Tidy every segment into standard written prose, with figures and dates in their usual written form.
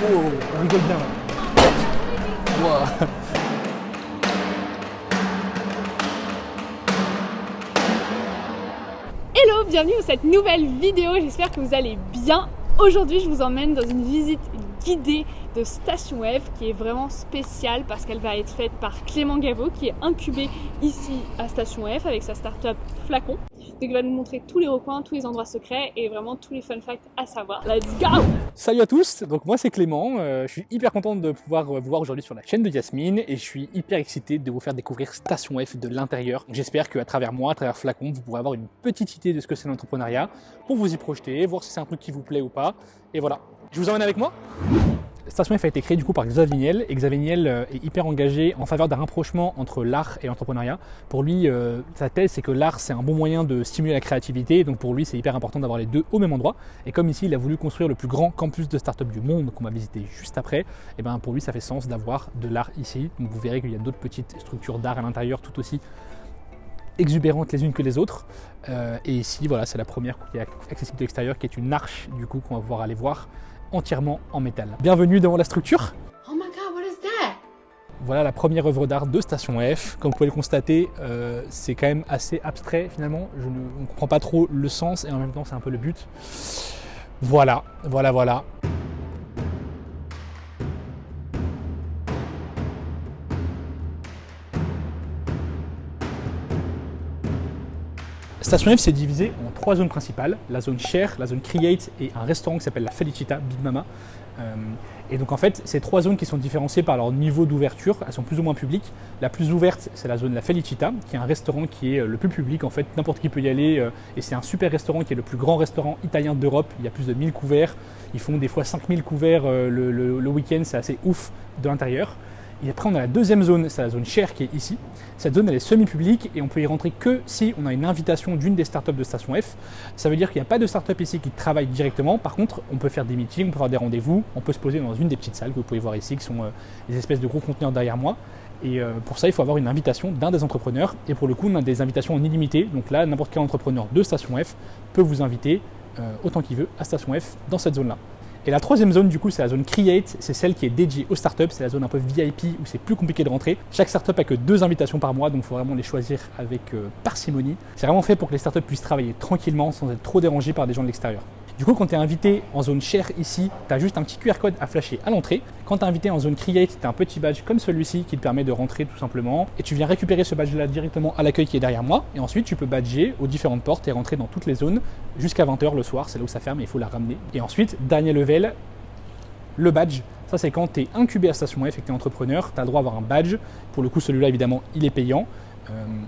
Oh, on rigole bien là. Wow. Hello, bienvenue dans cette nouvelle vidéo, j'espère que vous allez bien. Aujourd'hui je vous emmène dans une visite guidée de Station F qui est vraiment spéciale parce qu'elle va être faite par Clément Gaveau qui est incubé ici à Station F avec sa start-up Flacon. Donc il va nous montrer tous les recoins, tous les endroits secrets et vraiment tous les fun facts à savoir. Let's go! Salut à tous, donc moi c'est Clément, je suis hyper content de pouvoir vous voir aujourd'hui sur la chaîne de Yasmine et je suis hyper excité de vous faire découvrir Station F de l'intérieur. J'espère qu'à travers moi, à travers Flacon, vous pourrez avoir une petite idée de ce que c'est l'entrepreneuriat pour vous y projeter, voir si c'est un truc qui vous plaît ou pas. Et voilà, je vous emmène avec moi. Station F a été créée du coup par Xavier Niel et Xavier Niel est hyper engagé en faveur d'un rapprochement entre l'art et l'entrepreneuriat. Pour lui, sa thèse c'est que l'art c'est un bon moyen de stimuler la créativité et donc pour lui c'est hyper important d'avoir les deux au même endroit. Et comme ici il a voulu construire le plus grand campus de start-up du monde qu'on va visiter juste après, et ben pour lui ça fait sens d'avoir de l'art ici. Donc vous verrez qu'il y a d'autres petites structures d'art à l'intérieur tout aussi exubérantes les unes que les autres. Et ici voilà c'est la première qui est accessible de l'extérieur qui est une arche du coup qu'on va pouvoir aller voir entièrement en métal. Bienvenue devant la structure. Oh my god, what is that? Voilà la première œuvre d'art de Station F. Comme vous pouvez le constater, c'est quand même assez abstrait finalement. On ne comprend pas trop le sens et en même temps c'est un peu le but. Voilà. Station F c'est divisé en 3 zones principales, la zone Share, la zone Create et un restaurant qui s'appelle la Felicita, Big Mama. Et donc en fait, ces 3 zones qui sont différenciées par leur niveau d'ouverture, elles sont plus ou moins publiques. La plus ouverte, c'est la zone La Felicita, qui est un restaurant qui est le plus public. En fait, n'importe qui peut y aller. Et c'est un super restaurant qui est le plus grand restaurant italien d'Europe. Il y a plus de 1000 couverts. Ils font des fois 5000 couverts le week-end. C'est assez ouf de l'intérieur. Et après, on a la deuxième zone, c'est la zone Share qui est ici. Cette zone, elle est semi-publique et on peut y rentrer que si on a une invitation d'une des startups de Station F. Ça veut dire qu'il n'y a pas de startup ici qui travaille directement. Par contre, on peut faire des meetings, on peut faire des rendez-vous, on peut se poser dans une des petites salles que vous pouvez voir ici, qui sont des espèces de gros conteneurs derrière moi. Et pour ça, il faut avoir une invitation d'un des entrepreneurs. Et pour le coup, on a des invitations en illimité. Donc là, n'importe quel entrepreneur de Station F peut vous inviter autant qu'il veut à Station F dans cette zone-là. Et la troisième zone, du coup, c'est la zone Create, c'est celle qui est dédiée aux startups, c'est la zone un peu VIP où c'est plus compliqué de rentrer. Chaque startup a que 2 invitations par mois, donc il faut vraiment les choisir avec parcimonie. C'est vraiment fait pour que les startups puissent travailler tranquillement sans être trop dérangés par des gens de l'extérieur. Du coup, quand tu es invité en zone Share ici, tu as juste un petit QR code à flasher à l'entrée. Quand tu es invité en zone Create, tu as un petit badge comme celui-ci qui te permet de rentrer tout simplement. Et tu viens récupérer ce badge-là directement à l'accueil qui est derrière moi. Et ensuite, tu peux badger aux différentes portes et rentrer dans toutes les zones jusqu'à 20h le soir. C'est là où ça ferme et il faut la ramener. Et ensuite, dernier level, le badge. Ça, c'est quand tu es incubé à Station F et que tu es entrepreneur, tu as le droit d'avoir un badge. Pour le coup, celui-là, évidemment, il est payant.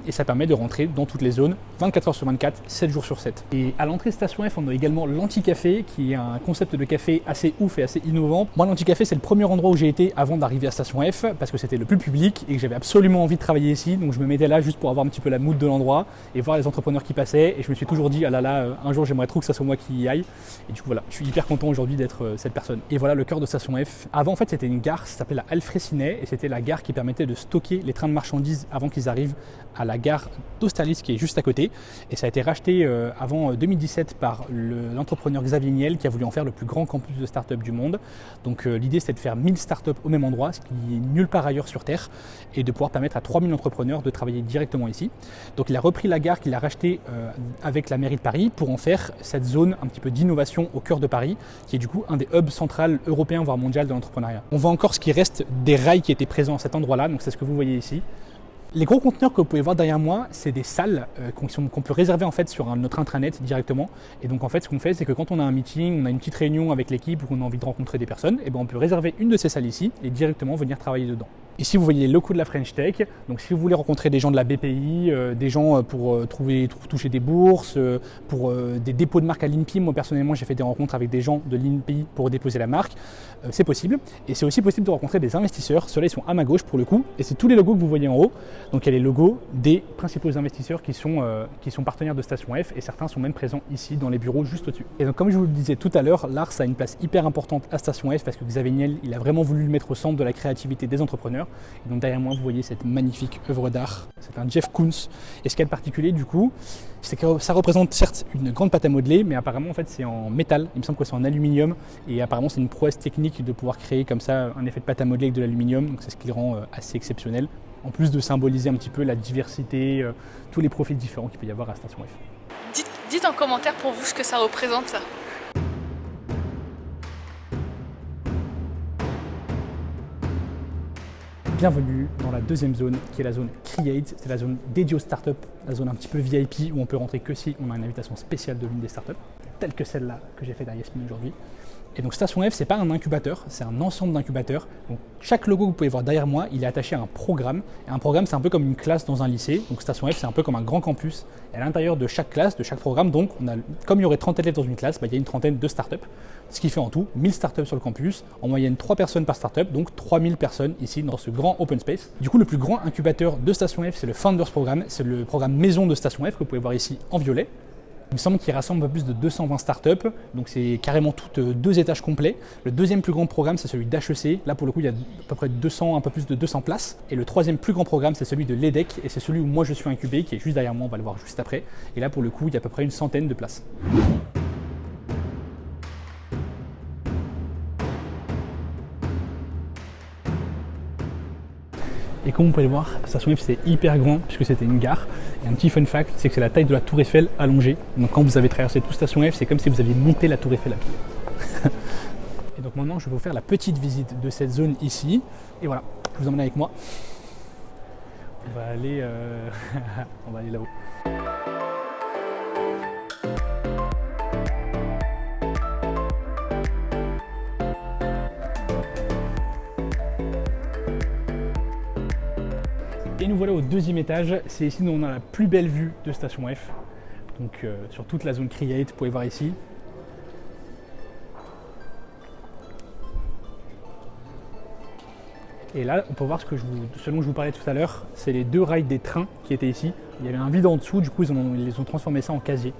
Et ça permet de rentrer dans toutes les zones 24 h sur 24, 7 jours sur 7. Et à l'entrée de Station F, on a également l'Anti-Café qui est un concept de café assez ouf et assez innovant. Moi, l'Anti-Café, c'est le premier endroit où j'ai été avant d'arriver à Station F parce que c'était le plus public et que j'avais absolument envie de travailler ici. Donc je me mettais là juste pour avoir un petit peu la mood de l'endroit et voir les entrepreneurs qui passaient. Et je me suis toujours dit, ah là là, un jour j'aimerais trop que ça soit moi qui y aille. Et du coup, voilà, je suis hyper content aujourd'hui d'être cette personne. Et voilà le cœur de Station F. Avant, en fait, c'était une gare, ça s'appelait la Alfrécinet et c'était la gare qui permettait de stocker les trains de marchandises avant qu'ils arrivent à la gare d'Austerlitz qui est juste à côté et ça a été racheté avant 2017 par l'entrepreneur Xavier Niel qui a voulu en faire le plus grand campus de start-up du monde. Donc l'idée c'était de faire 1000 start-up au même endroit, ce qui est nulle part ailleurs sur Terre et de pouvoir permettre à 3000 entrepreneurs de travailler directement ici. Donc il a repris la gare qu'il a rachetée avec la mairie de Paris pour en faire cette zone un petit peu d'innovation au cœur de Paris qui est du coup un des hubs centrales européens voire mondial de l'entrepreneuriat. On voit encore ce qui reste des rails qui étaient présents à cet endroit-là, donc c'est ce que vous voyez ici. Les gros conteneurs que vous pouvez voir derrière moi, c'est des salles qu'on peut réserver en fait sur notre intranet directement. Et donc en fait, ce qu'on fait, c'est que quand on a un meeting, on a une petite réunion avec l'équipe ou qu'on a envie de rencontrer des personnes, et ben on peut réserver une de ces salles ici et directement venir travailler dedans. Ici, vous voyez les locaux de la French Tech. Donc, si vous voulez rencontrer des gens de la BPI, des gens pour toucher des bourses, pour des dépôts de marque à l'INPI. Moi, personnellement, j'ai fait des rencontres avec des gens de l'INPI pour déposer la marque. C'est possible. Et c'est aussi possible de rencontrer des investisseurs. Ceux-là, ils sont à ma gauche pour le coup. Et c'est tous les logos que vous voyez en haut. Donc, il y a les logos des principaux investisseurs qui sont partenaires de Station F. Et certains sont même présents ici dans les bureaux juste au-dessus. Et donc, comme je vous le disais tout à l'heure, l'art, ça a une place hyper importante à Station F parce que Xavier Niel, il a vraiment voulu le mettre au centre de la créativité des entrepreneurs. ingénieur. Et donc derrière moi, vous voyez cette magnifique œuvre d'art. C'est un Jeff Koons. Et ce qu'il y a de particulier, du coup, c'est que ça représente certes une grande pâte à modeler, mais apparemment, en fait, c'est en métal. Il me semble que c'est en aluminium. Et apparemment, c'est une prouesse technique de pouvoir créer comme ça un effet de pâte à modeler avec de l'aluminium. Donc c'est ce qui le rend assez exceptionnel. En plus de symboliser un petit peu la diversité, tous les profils différents qu'il peut y avoir à Station F. Dites en commentaire pour vous ce que ça représente, ça. Bienvenue dans la deuxième zone qui est la zone Create, c'est la zone dédiée aux startups, la zone un petit peu VIP où on peut rentrer que si on a une invitation spéciale de l'une des startups, telle que celle-là que j'ai faite à Yasmine aujourd'hui. Et donc Station F, c'est pas un incubateur, c'est un ensemble d'incubateurs. Donc chaque logo que vous pouvez voir derrière moi, il est attaché à un programme. Et un programme, c'est un peu comme une classe dans un lycée. Donc Station F, c'est un peu comme un grand campus. Et à l'intérieur de chaque classe, de chaque programme, donc comme il y aurait 30 élèves dans une classe, il y a une trentaine de startups. Ce qui fait en tout 1000 startups sur le campus, en moyenne 3 personnes par startup, donc 3000 personnes ici dans ce grand open space. Du coup, le plus grand incubateur de Station F, c'est le Founders Programme. C'est le programme maison de Station F que vous pouvez voir ici en violet. Il me semble qu'il rassemble un peu plus de 220 startups, donc c'est carrément toutes 2 étages complets. Le deuxième plus grand programme, c'est celui d'HEC. Là, pour le coup, il y a à peu près 200, un peu plus de 200 places. Et le troisième plus grand programme, c'est celui de l'EDEC, et c'est celui où moi je suis incubé, qui est juste derrière moi, on va le voir juste après. Et là, pour le coup, il y a à peu près une centaine de places. Et comme vous pouvez le voir, Station F c'est hyper grand puisque c'était une gare. Et un petit fun fact, c'est que c'est la taille de la Tour Eiffel allongée. Donc quand vous avez traversé tout Station F, c'est comme si vous aviez monté la Tour Eiffel à pied. Et donc maintenant, je vais vous faire la petite visite de cette zone ici. Et voilà, je vous emmène avec moi. On va aller, on va aller là-haut. Et nous voilà au deuxième étage, c'est ici où on a la plus belle vue de Station F. Donc sur toute la zone Create, vous pouvez voir ici. Et là, on peut voir ce dont je vous parlais tout à l'heure, c'est les 2 rails des trains qui étaient ici. Il y avait un vide en dessous, du coup ils les ont transformé ça en casier.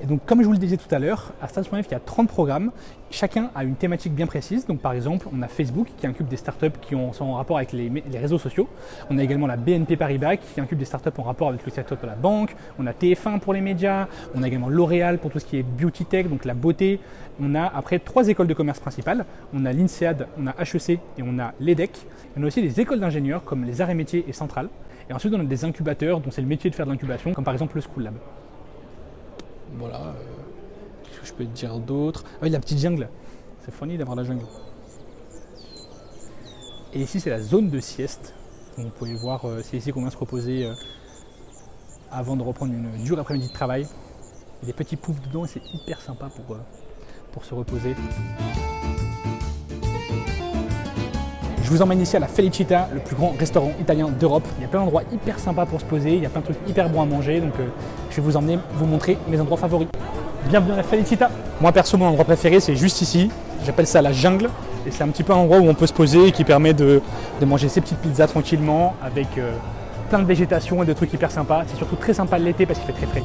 Et donc comme je vous le disais tout à l'heure, à Station F, il y a 30 programmes. Chacun a une thématique bien précise. Donc par exemple, on a Facebook qui incube des startups qui sont en rapport avec les réseaux sociaux. On a également la BNP Paribas qui incube des startups en rapport avec le secteur de la banque. On a TF1 pour les médias. On a également L'Oréal pour tout ce qui est beauty tech, donc la beauté. On a après 3 écoles de commerce principales. On a l'INSEAD, on a HEC et on a l'EDEC. On a aussi des écoles d'ingénieurs comme les Arts et Métiers et Centrale. Et ensuite, on a des incubateurs dont c'est le métier de faire de l'incubation, comme par exemple le School Lab. Voilà, qu'est-ce que je peux te dire d'autre? Ah oui, la petite jungle, c'est funny d'avoir la jungle. Et ici c'est la zone de sieste, donc vous pouvez voir, c'est ici qu'on vient se reposer avant de reprendre une dure après-midi de travail. Il y a des petits poufs dedans et c'est hyper sympa pour se reposer. Je vous emmène ici à la Felicita, le plus grand restaurant italien d'Europe. Il y a plein d'endroits hyper sympas pour se poser, il y a plein de trucs hyper bons à manger, donc je vais vous emmener, vous montrer mes endroits favoris. Bienvenue à la Felicita. Moi perso, mon endroit préféré c'est juste ici, j'appelle ça la jungle, et c'est un petit peu un endroit où on peut se poser et qui permet de manger ses petites pizzas tranquillement avec plein de végétation et de trucs hyper sympas. C'est surtout très sympa l'été parce qu'il fait très frais.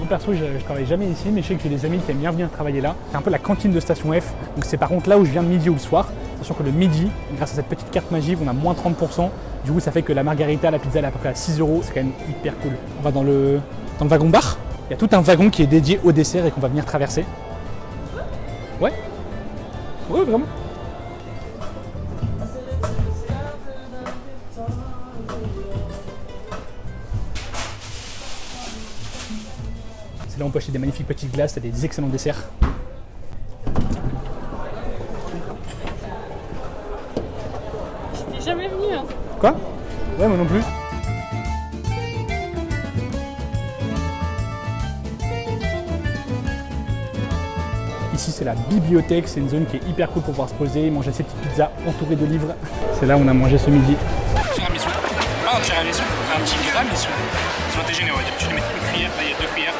Perso, je travaille jamais ici, mais je sais que j'ai des amis qui aiment bien venir travailler là. C'est un peu la cantine de Station F, donc c'est par contre là où je viens le midi ou le soir. Sachant que le midi, grâce à cette petite carte magique, on a moins 30%. Du coup, ça fait que la margarita, la pizza, elle est à peu près à 6 €. C'est quand même hyper cool. On va dans le wagon bar. Il y a tout un wagon qui est dédié au dessert et qu'on va venir traverser. Ouais. Ouais, vraiment. Là, on peut acheter des magnifiques petites glaces et des excellents desserts. J'étais jamais venue. Hein. Quoi? Ouais, moi non plus. Ici, c'est la bibliothèque. C'est une zone qui est hyper cool pour pouvoir se poser, manger ses petites pizzas entourées de livres. C'est là où on a mangé ce midi. Tiramisu. Pas un tiramisu, un petit gramisu. Sois t'es généreux, tu lui mets une cuillère, là il y a 2 cuillères.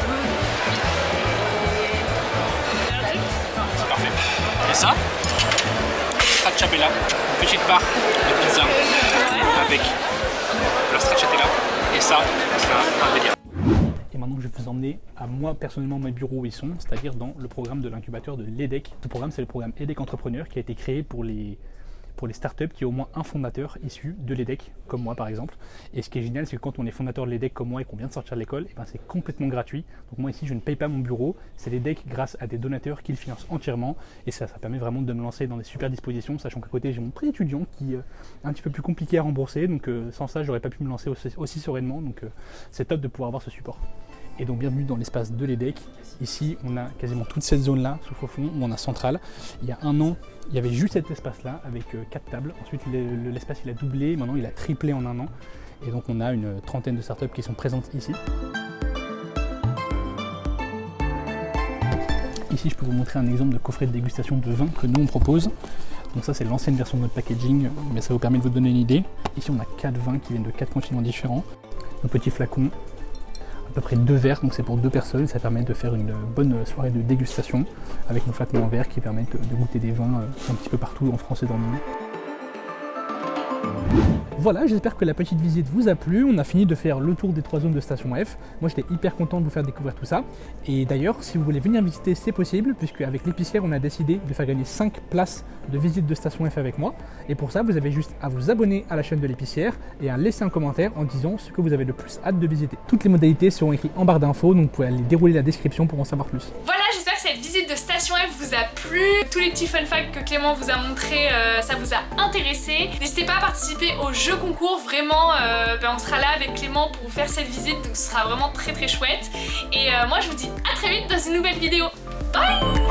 C'est parfait. Et ça, stracciatella, une petite barre de pizza avec le stracciatella. Et ça, c'est un délire. Et maintenant je vais vous emmener à moi personnellement mes bureaux où ils sont, c'est-à-dire dans le programme de l'incubateur de l'EDEC. Ce programme, c'est le programme EDEC Entrepreneur qui a été créé pour les startups qui ont au moins un fondateur issu de l'EDEC, comme moi par exemple. Et ce qui est génial, c'est que quand on est fondateur de l'EDEC comme moi et qu'on vient de sortir de l'école, c'est complètement gratuit. Donc moi ici, je ne paye pas mon bureau, c'est l'EDEC grâce à des donateurs qui le financent entièrement. Et ça permet vraiment de me lancer dans des super dispositions, sachant qu'à côté, j'ai mon prêt étudiant qui est un petit peu plus compliqué à rembourser. Donc sans ça, j'aurais pas pu me lancer aussi sereinement. Donc c'est top de pouvoir avoir ce support. Et donc bienvenue dans l'espace de l'EDEC. Ici, on a quasiment toute cette zone-là, sauf au fond, où on a central. Il y a un an, il y avait juste cet espace-là avec 4 tables. Ensuite, l'espace il a doublé, maintenant il a triplé en un an. Et donc on a une trentaine de startups qui sont présentes ici. Ici, je peux vous montrer un exemple de coffret de dégustation de vin que nous on propose. Donc ça, c'est l'ancienne version de notre packaging, mais ça vous permet de vous donner une idée. Ici, on a 4 vins qui viennent de 4 continents différents. Nos petits flacons. À peu près 2 verres, donc c'est pour 2 personnes, ça permet de faire une bonne soirée de dégustation avec nos flacons en verre qui permettent de goûter des vins un petit peu partout en France et dans le monde. Voilà, j'espère que la petite visite vous a plu. On a fini de faire le tour des 3 zones de Station F. Moi, j'étais hyper content de vous faire découvrir tout ça. Et d'ailleurs, si vous voulez venir visiter, c'est possible, puisque avec l'épicière, on a décidé de faire gagner 5 places de visite de Station F avec moi. Et pour ça, vous avez juste à vous abonner à la chaîne de l'épicière et à laisser un commentaire en disant ce que vous avez le plus hâte de visiter. Toutes les modalités seront écrites en barre d'infos, donc vous pouvez aller dérouler la description pour en savoir plus. Voilà, j'espère que cette visite de Station F vous a plu. Tous les petits fun facts que Clément vous a montré, ça vous a intéressé. N'hésitez pas à participer au jeu concours, vraiment, on sera là avec Clément pour vous faire cette visite, donc ce sera vraiment très chouette. Et moi je vous dis à très vite dans une nouvelle vidéo. Bye!